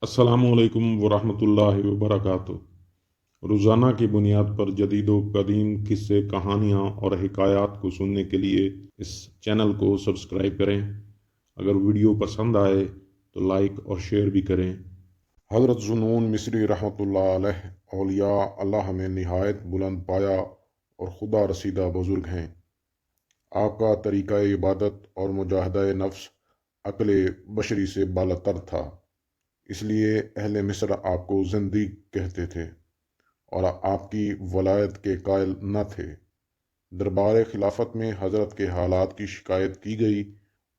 अस्सलामु अलैकुम वरहमतुल्लाहि वबरकातुह। रोज़ाना की बुनियाद पर जदीद व कदीम किस्से, कहानियाँ और हिकायात को सुनने के लिए इस चैनल को सब्सक्राइब करें। अगर वीडियो पसंद आए तो लाइक और शेयर भी करें। हज़रत जुनून मिस्री रहमतुल्लाह अलैह औलिया अल्लाह में निहायत बुलंद पाया और खुदा रसीदा बुज़ुर्ग हैं। आपका तरीक़ा इबादत और मुजाहदा नफ्स अक्ल बशरी से बालातर था, इसलिए अहले मिस्र आपको ज़िंदीक कहते थे और आपकी वलायत के कायल न थे। दरबार खिलाफत में हज़रत के हालात की शिकायत की गई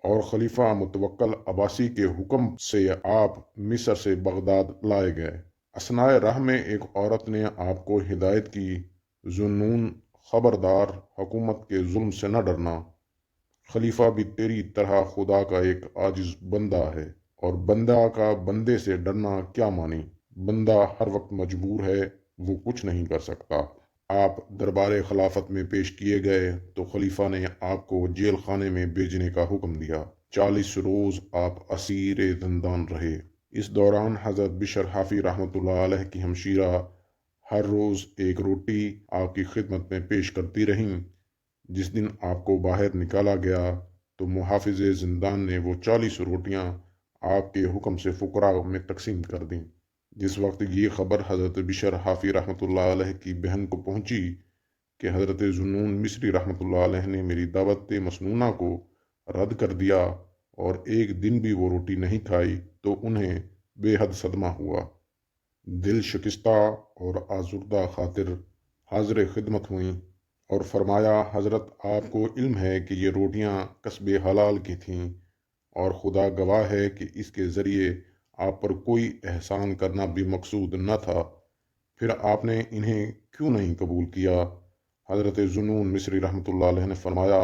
और खलीफा मुतवक्कल अब्बासी के हुक्म से आप मिस्र से बगदाद लाए गए। असनाए राह में एक औरत ने आपको हिदायत की, जुन्नून खबरदार, हुकूमत के जुल्म से न डरना। खलीफा भी तेरी तरह खुदा का एक आजिज बंदा है और बंदा का बंदे से डरना क्या मानी। बंदा हर वक्त मजबूर है, वो कुछ नहीं कर सकता। आप दरबार खिलाफत में पेश किए गए तो खलीफा ने आपको जेल खाने में भेजने का हुक्म दिया। 40 रोज आप असीर जिंदान रहे। इस दौरान हजरत बिशर हाफी रहमतुल्लाह अलैह की हमशीरा हर रोज एक रोटी आपकी खिदमत में पेश करती रहीं। जिस दिन आपको बाहर निकाला गया तो मुहाफिज जिंदान ने वो 40 रोटियां आपके हुक्म से फुकरा में तकसीम कर दी। जिस वक्त ये खबर हज़रत बिशर हाफी रहमतुल्लाह अलैह की बहन को पहुंची कि हज़रत जुनून मिस्री रहमतुल्लाह अलैह ने मेरी दावत मसनूना को रद्द कर दिया और एक दिन भी वो रोटी नहीं खाई, तो उन्हें बेहद सदमा हुआ। दिल शिकस्ता और आजुर्दा खातिर हाजिर खिदमत हुई और फरमाया, हज़रत आपको इल्म है कि ये रोटियां कस्बे हलाल की थीं और खुदा गवाह है कि इसके ज़रिए आप पर कोई एहसान करना भी मकसूद न था, फिर आपने इन्हें क्यों नहीं कबूल किया। हज़रत जुनून मिस्री रहमतुल्लाह अलैह ने फरमाया,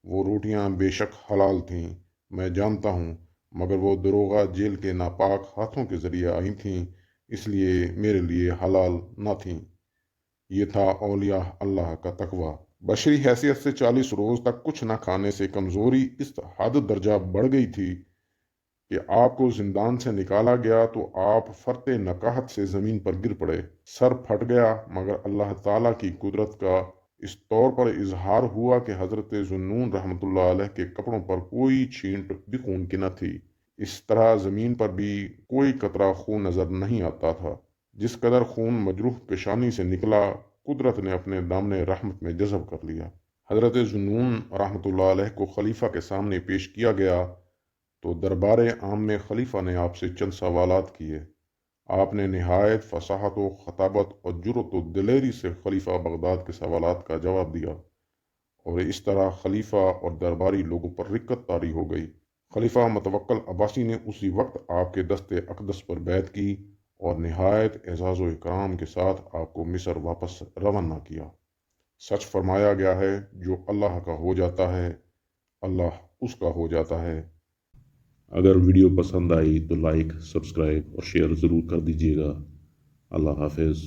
वो रोटियां बेशक हलाल थीं, मैं जानता हूँ, मगर वो दरोगा जेल के नापाक हाथों के ज़रिए आई थीं, इसलिए मेरे लिए हलाल न थीं। ये था औलिया अल्लाह का तकवा। बशरी हैसियत से 40 रोज तक कुछ न खाने से कमजोरी इस हद दर्जा बढ़ गई थी कि आपको जिंदान से निकाला गया तो आप फरते नकाहत से जमीन पर गिर पड़े। सर फट गया, मगर अल्लाह ताला की कुदरत का इस तौर पर इजहार हुआ कि हजरत जुन्नून रहमतुल्लाह अलैह के कपड़ों पर कोई छींट भी खून की न थी। इस तरह जमीन पर भी कोई कतरा खून नजर नहीं आता था। जिस कदर खून मजरूह पेशानी से निकला, कुदरत ने अपने दामने रहमत में जज़ब कर लिया। हजरत जुनून रहमतुल्लाह अलैह को खलीफा के सामने पेश किया गया तो दरबार आम में खलीफा ने आपसे चंद सवालात किए। आपने निहायत फसाहत व खताबत और जुर्रत व दिलेरी से खलीफा बगदाद के सवालात का जवाब दिया और इस तरह खलीफा और दरबारी लोगों पर रिक्कत तारी हो गई। खलीफा मुतवक्कल अब्बासी ने उसी वक्त आपके दस्ते अकदस पर बैत की और निहायत एजाज़ व इकराम के साथ आपको मिस्र वापस रवाना किया। सच फरमाया गया है, जो अल्लाह का हो जाता है, अल्लाह उसका हो जाता है। अगर वीडियो पसंद आई तो लाइक, सब्सक्राइब और शेयर ज़रूर कर दीजिएगा। अल्लाह हाफिज़।